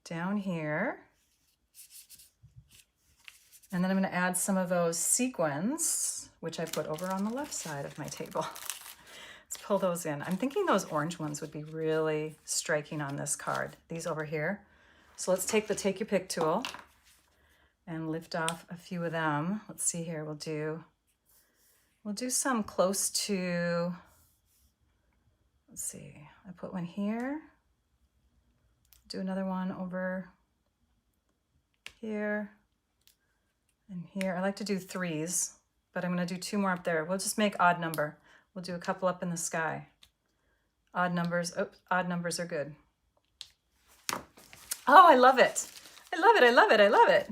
down here. And then I'm gonna add some of those sequins, which I put over on the left side of my table. Let's pull those in. I'm thinking those orange ones would be really striking on this card, these over here. So let's take the Take Your Pick tool and lift off a few of them. Let's see here, we'll do some close to, let's see, I put one here, do another one over here and here. I like to do threes, but I'm gonna do two more up there. We'll just make odd number. We'll do a couple up in the sky. Odd numbers, oops, odd numbers are good. Oh, I love it. I love it, I love it, I love it.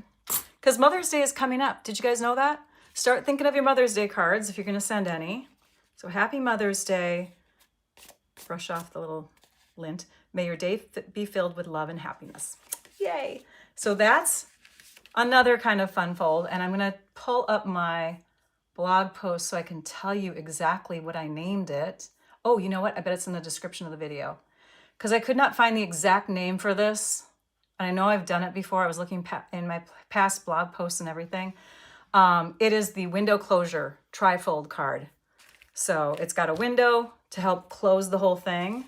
Because Mother's Day is coming up. Did you guys know that? Start thinking of your Mother's Day cards if you're gonna send any. So happy Mother's Day. Brush off the little lint. May your day be filled with love and happiness. Yay. So that's another kind of fun fold. And I'm gonna pull up my blog post so I can tell you exactly what I named it. Oh, you know what? I bet it's in the description of the video. Because I could not find the exact name for this. And I know I've done it before. I was looking in my past blog posts and everything. It is the window closure trifold card. So it's got a window to help close the whole thing,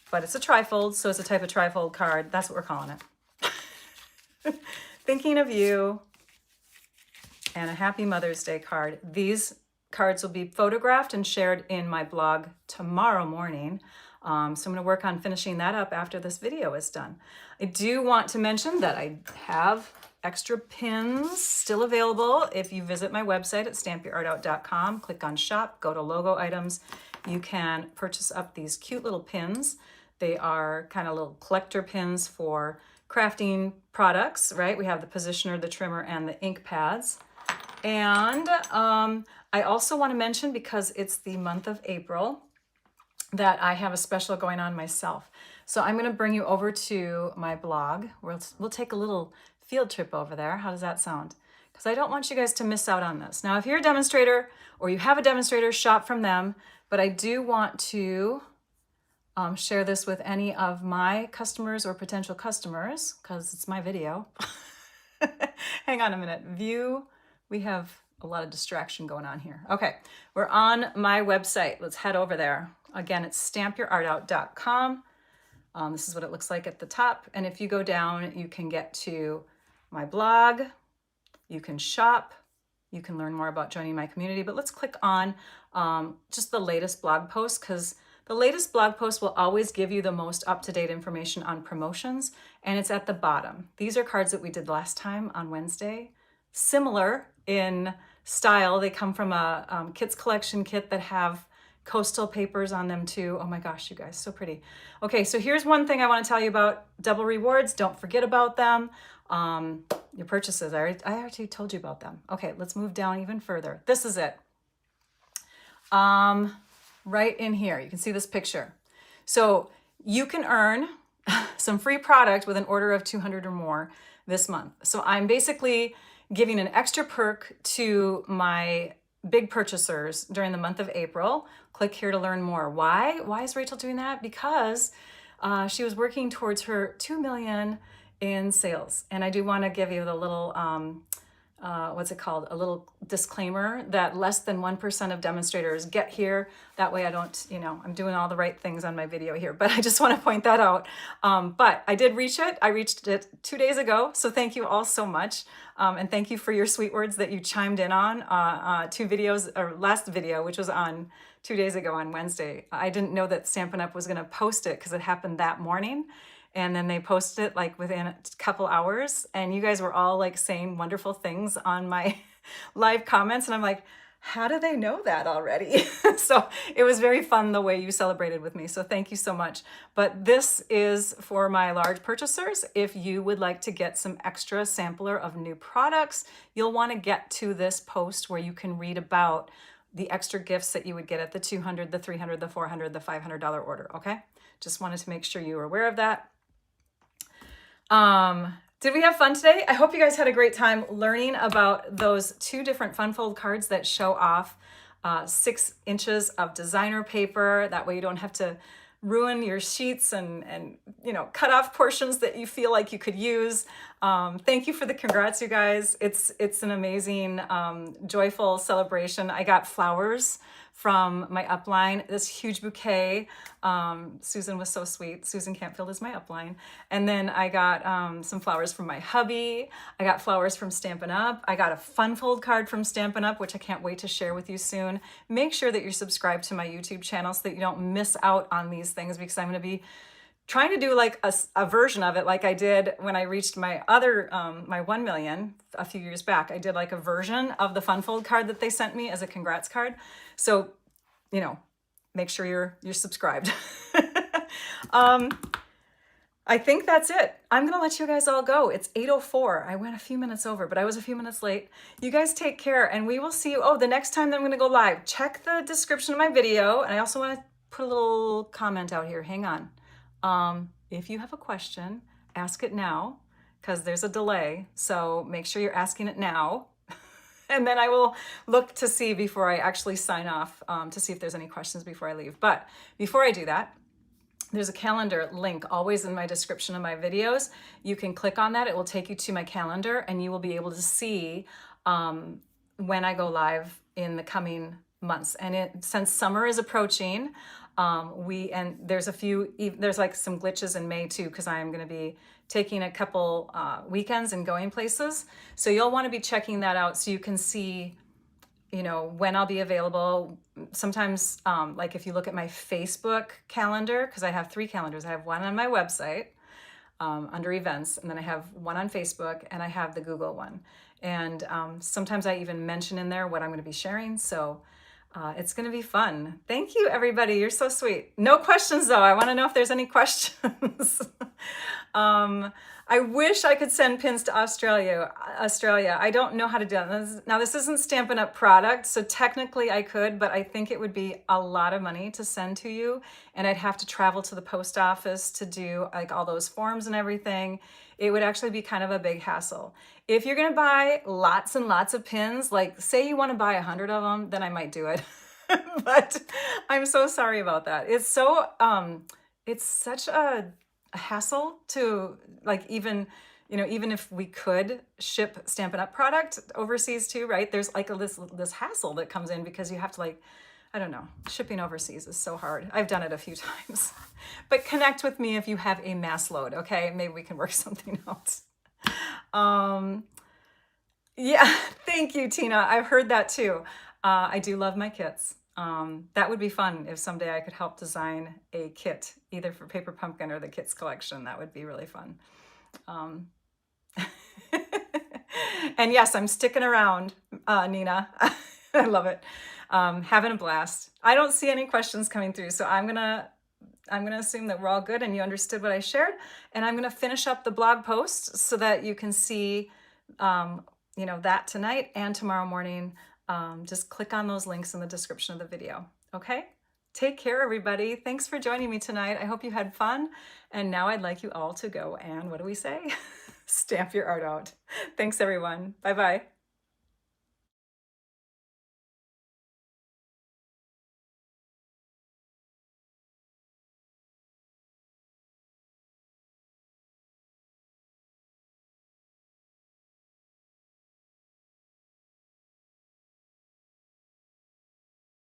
but it's a trifold, so it's a type of trifold card. That's what we're calling it. Thinking of you, and a happy Mother's Day card. These cards will be photographed and shared in my blog tomorrow morning. So I'm going to work on finishing that up after this video is done. I do want to mention that I have extra pins still available. If you visit my website at stampyourartout.com, click on shop, go to logo items, you can purchase up these cute little pins. They are kind of little collector pins for crafting products, right? We have the positioner, the trimmer, and the ink pads. And I also want to mention, because it's the month of April, that I have a special going on myself. So I'm going to bring you over to my blog. We'll take a little field trip over there. How does that sound? Because I don't want you guys to miss out on this. Now, if you're a demonstrator or you have a demonstrator, shop from them. But I do want to share this with any of my customers or potential customers, because it's my video. Hang on a minute. View. We have a lot of distraction going on here. Okay, we're on my website. Let's head over there. Again, it's stampyourartout.com. This is what it looks like at the top. And if you go down, you can get to my blog, you can shop, you can learn more about joining my community. But let's click on just the latest blog post, because the latest blog post will always give you the most up-to-date information on promotions, and it's at the bottom. These are cards that we did last time on Wednesday. Similar in style. They come from a Kits Collection kit that have coastal papers on them too. Oh my gosh, you guys, so pretty. Okay, so here's one thing I want to tell you about double rewards. Don't forget about them. Your purchases, I already told you about them. Okay, let's move down even further. This is it. Right in here, you can see this picture. So you can earn some free product with an order of 200 or more this month. So I'm basically giving an extra perk to my big purchasers during the month of April. Click here to learn more. Why? Why is Rachel doing that? Because she was working towards her 2 million in sales. And I do want to give you the little, what's it called? A little disclaimer that less than 1% of demonstrators get here. That way I don't, I'm doing all the right things on my video here, but I just want to point that out. But I did reach it. I reached it 2 days ago. So thank you all so much. And thank you for your sweet words that you chimed in on 2 videos, or last video, which was on 2 days ago on Wednesday. I didn't know that Stampin' Up! Was going to post it because it happened that morning. And then they posted it like within a couple hours. And you guys were all like saying wonderful things on my live comments. And I'm like, how do they know that already? So it was very fun the way you celebrated with me. So thank you so much. But this is for my large purchasers. If you would like to get some extra sampler of new products, you'll want to get to this post where you can read about the extra gifts that you would get at the $200, the $300, the $400, the $500 order. Okay. Just wanted to make sure you were aware of that. Did we have fun today? I hope you guys had a great time learning about those 2 different fun fold cards that show off 6 inches of designer paper. That way you don't have to ruin your sheets and cut off portions that you feel like you could use. Thank you for the congrats, you guys. It's an amazing, joyful celebration. I got flowers from my upline, this huge bouquet. Susan was so sweet. Susan Campfield is my upline. And then I got some flowers from my hubby. I got flowers from Stampin' Up. I got a fun fold card from Stampin' Up, which I can't wait to share with you soon. Make sure that you're subscribed to my YouTube channel so that you don't miss out on these things, because I'm going to be trying to do like a version of it like I did when I reached my other, my 1 million a few years back. I did like a version of the fun fold card that they sent me as a congrats card. So, make sure you're subscribed. I think that's it. I'm going to let you guys all go. It's 8:04. I went a few minutes over, but I was a few minutes late. You guys take care, and we will see you. Oh, the next time that I'm going to go live, check the description of my video. And I also want to put a little comment out here. Hang on. If you have a question, ask it now, because there's a delay. So make sure you're asking it now. And then I will look to see before I actually sign off to see if there's any questions before I leave. But before I do that, there's a calendar link always in my description of my videos. You can click on that. It will take you to my calendar, and you will be able to see when I go live in the coming months. And since summer is approaching, there's like some glitches in May too, because I am going to be taking a couple weekends and going places. So you'll want to be checking that out so you can see, when I'll be available. Sometimes, like if you look at my Facebook calendar, because I have 3 calendars. I have one on my website under events, and then I have one on Facebook, and I have the Google one. And sometimes I even mention in there what I'm going to be sharing. So it's going to be fun. Thank you, everybody. You're so sweet. No questions, though. I want to know if there's any questions. I wish I could send pins to Australia. I don't know how to do that. Now, this isn't Stampin' Up! Product, so technically I could, but I think it would be a lot of money to send to you, and I'd have to travel to the post office to do like all those forms and everything. It would actually be kind of a big hassle. If you're going to buy lots and lots of pins, like say you want to buy 100 of them, then I might do it. But I'm so sorry about that. It's such a hassle to like even if we could ship Stampin' Up! Product overseas too, right? There's like this hassle that comes in because you have to I don't know, shipping overseas is so hard. I've done it a few times. But connect with me if you have a mass load, okay? Maybe we can work something out. Yeah, thank you, Tina. I've heard that too. I do love my kits. That would be fun if someday I could help design a kit, either for Paper Pumpkin or the kits collection. That would be really fun. And yes, I'm sticking around, Nina. I love it. Having a blast. I don't see any questions coming through, so I'm gonna assume that we're all good and you understood what I shared. And I'm gonna finish up the blog post so that you can see, that tonight and tomorrow morning. Just click on those links in the description of the video. Okay? Take care, everybody. Thanks for joining me tonight. I hope you had fun. And now I'd like you all to go and, what do we say? Stamp your art out. Thanks, everyone. Bye-bye.